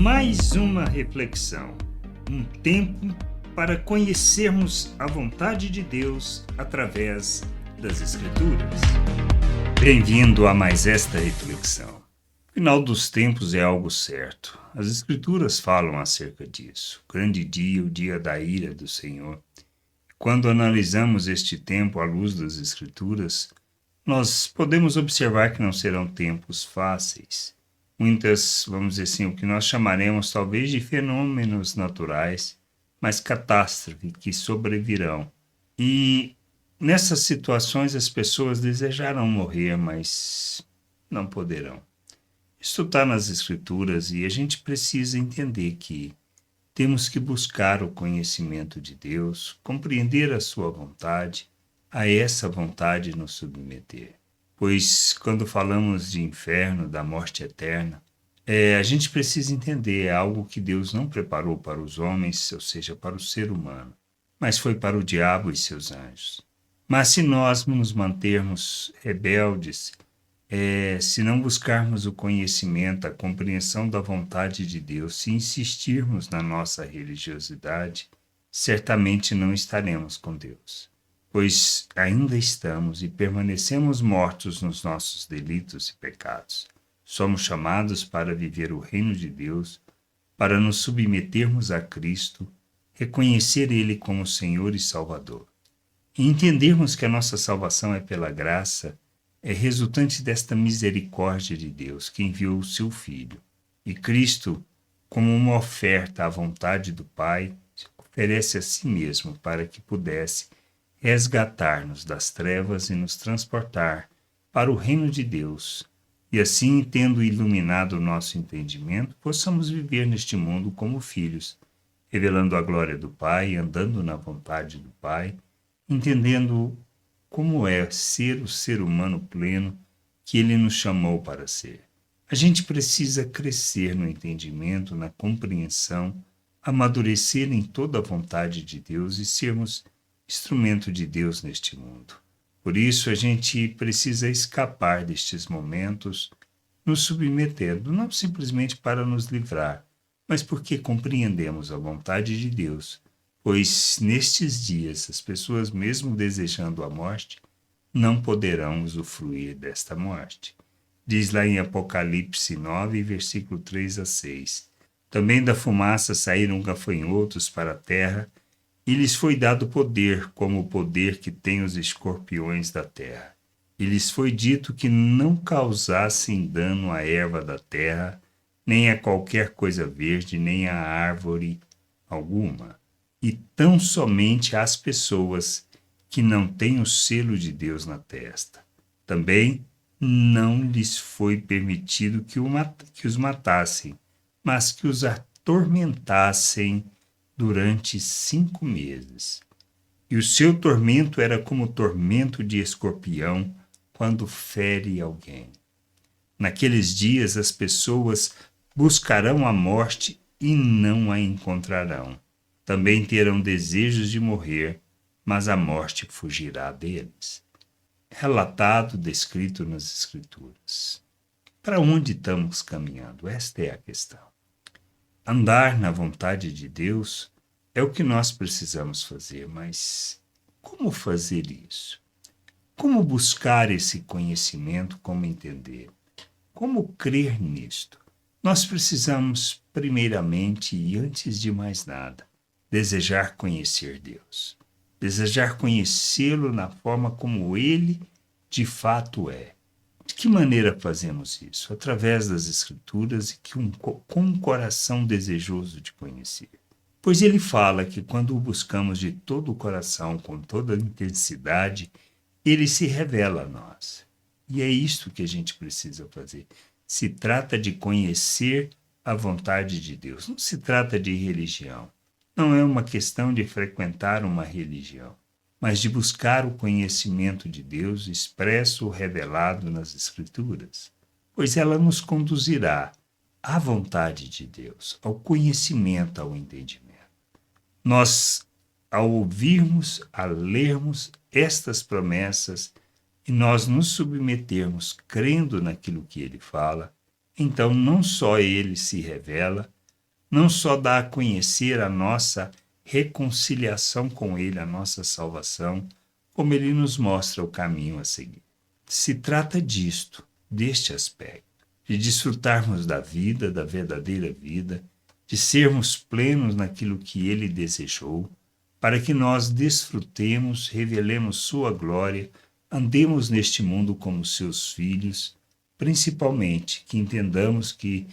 Mais uma reflexão, um tempo para conhecermos a vontade de Deus através das Escrituras. Bem-vindo a mais esta reflexão. O final dos tempos é algo certo. As Escrituras falam acerca disso. O grande dia, o dia da ira do Senhor. Quando analisamos este tempo à luz das Escrituras, nós podemos observar que não serão tempos fáceis. Muitas, vamos dizer assim, o que nós chamaremos talvez de fenômenos naturais, mas catástrofes que sobrevirão. E nessas situações as pessoas desejarão morrer, mas não poderão. Isso está nas Escrituras e a gente precisa entender que temos que buscar o conhecimento de Deus, compreender a sua vontade, a essa vontade nos submeter. Pois quando falamos de inferno, da morte eterna, a gente precisa entender, é algo que Deus não preparou para os homens, ou seja, para o ser humano, mas foi para o diabo e seus anjos. Mas se nós nos mantermos rebeldes, se não buscarmos o conhecimento, a compreensão da vontade de Deus, se insistirmos na nossa religiosidade, certamente não estaremos com Deus. Pois ainda estamos e permanecemos mortos nos nossos delitos e pecados. Somos chamados para viver o reino de Deus, para nos submetermos a Cristo, reconhecer Ele como Senhor e Salvador. E entendermos que a nossa salvação é pela graça, é resultante desta misericórdia de Deus que enviou o seu Filho. E Cristo, como uma oferta à vontade do Pai, oferece a si mesmo para que pudesse resgatar-nos das trevas e nos transportar para o reino de Deus, e assim, tendo iluminado o nosso entendimento, possamos viver neste mundo como filhos, revelando a glória do Pai, andando na vontade do Pai, entendendo como é ser o ser humano pleno que Ele nos chamou para ser. A gente precisa crescer no entendimento, na compreensão, amadurecer em toda a vontade de Deus e sermos instrumento de Deus neste mundo. Por isso a gente precisa escapar destes momentos, nos submetendo, não simplesmente para nos livrar, mas porque compreendemos a vontade de Deus, pois nestes dias as pessoas, mesmo desejando a morte, não poderão usufruir desta morte. Diz lá em Apocalipse 9, versículo 3 a 6. Também da fumaça saíram gafanhotos para a terra, e lhes foi dado poder, como o poder que têm os escorpiões da terra. E lhes foi dito que não causassem dano à erva da terra, nem a qualquer coisa verde, nem a árvore alguma. E tão somente às pessoas que não têm o selo de Deus na testa. Também não lhes foi permitido que os matassem, mas que os atormentassem durante 5 meses. E o seu tormento era como o tormento de escorpião quando fere alguém. Naqueles dias as pessoas buscarão a morte e não a encontrarão. Também terão desejos de morrer, mas a morte fugirá deles. Relatado, descrito nas Escrituras. Para onde estamos caminhando? Esta é a questão. Andar na vontade de Deus é o que nós precisamos fazer, mas como fazer isso? Como buscar esse conhecimento, como entender? Como crer nisto? Nós precisamos, primeiramente e antes de mais nada, desejar conhecer Deus. Desejar conhecê-lo na forma como Ele de fato é. De que maneira fazemos isso? Através das Escrituras e com um coração desejoso de conhecer. Pois ele fala que quando o buscamos de todo o coração, com toda a intensidade, ele se revela a nós. E é isto que a gente precisa fazer. Se trata de conhecer a vontade de Deus. Não se trata de religião. Não é uma questão de frequentar uma religião, mas de buscar o conhecimento de Deus expresso ou revelado nas Escrituras, pois ela nos conduzirá à vontade de Deus, ao conhecimento, ao entendimento. Nós, ao ouvirmos, a lermos estas promessas e nós nos submetermos crendo naquilo que ele fala, então não só ele se revela, não só dá a conhecer a nossa reconciliação com Ele, a nossa salvação, como Ele nos mostra o caminho a seguir. Se trata deste aspecto, de desfrutarmos da vida, da verdadeira vida, de sermos plenos naquilo que Ele desejou, para que nós desfrutemos, revelemos Sua glória, andemos neste mundo como seus filhos, principalmente que entendamos que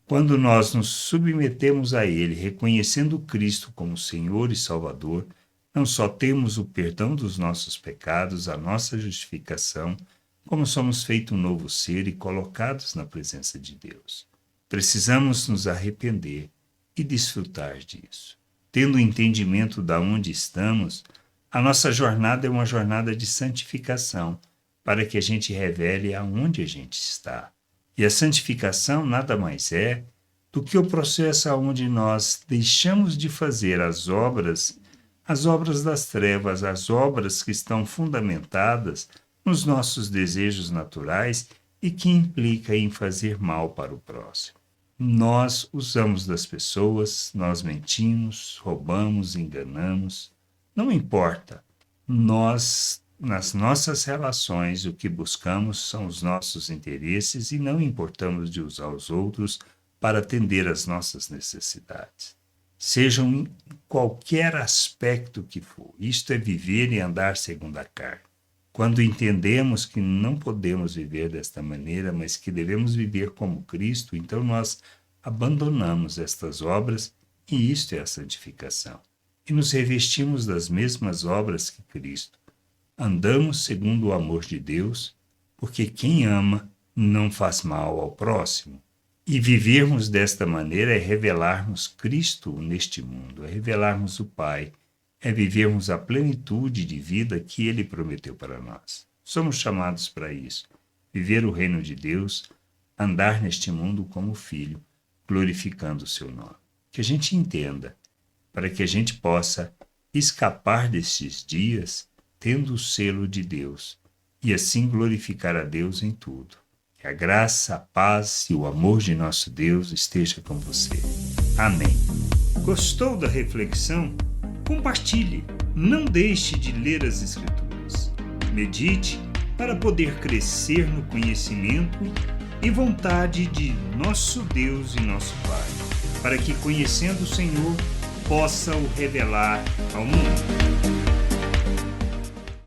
quando nós nos submetemos a Ele, reconhecendo Cristo como Senhor e Salvador, não só temos o perdão dos nossos pecados, a nossa justificação, como somos feito um novo ser e colocados na presença de Deus. Precisamos nos arrepender e desfrutar disso. Tendo o entendimento de onde estamos, a nossa jornada é uma jornada de santificação, para que a gente revele aonde a gente está. E a santificação nada mais é do que o processo onde nós deixamos de fazer as obras das trevas, as obras que estão fundamentadas nos nossos desejos naturais e que implica em fazer mal para o próximo. Nós usamos das pessoas, nós mentimos, roubamos, enganamos. Não importa. Nós, nas nossas relações, o que buscamos são os nossos interesses e não importamos de usar os outros para atender às nossas necessidades. Sejam em qualquer aspecto que for. Isto é viver e andar segundo a carne. Quando entendemos que não podemos viver desta maneira, mas que devemos viver como Cristo, então nós abandonamos estas obras e isto é a santificação. E nos revestimos das mesmas obras que Cristo. Andamos segundo o amor de Deus, porque quem ama não faz mal ao próximo. E vivermos desta maneira é revelarmos Cristo neste mundo, é revelarmos o Pai, é vivermos a plenitude de vida que Ele prometeu para nós. Somos chamados para isso, viver o reino de Deus, andar neste mundo como filho, glorificando o seu nome. Que a gente entenda, para que a gente possa escapar destes dias tendo o selo de Deus e assim glorificar a Deus em tudo. Que a graça, a paz e o amor de nosso Deus esteja com você. Amém. Gostou da reflexão? Compartilhe. Não deixe de ler as Escrituras. Medite para poder crescer no conhecimento e vontade de nosso Deus e nosso Pai, para que, conhecendo o Senhor, possa o revelar ao mundo.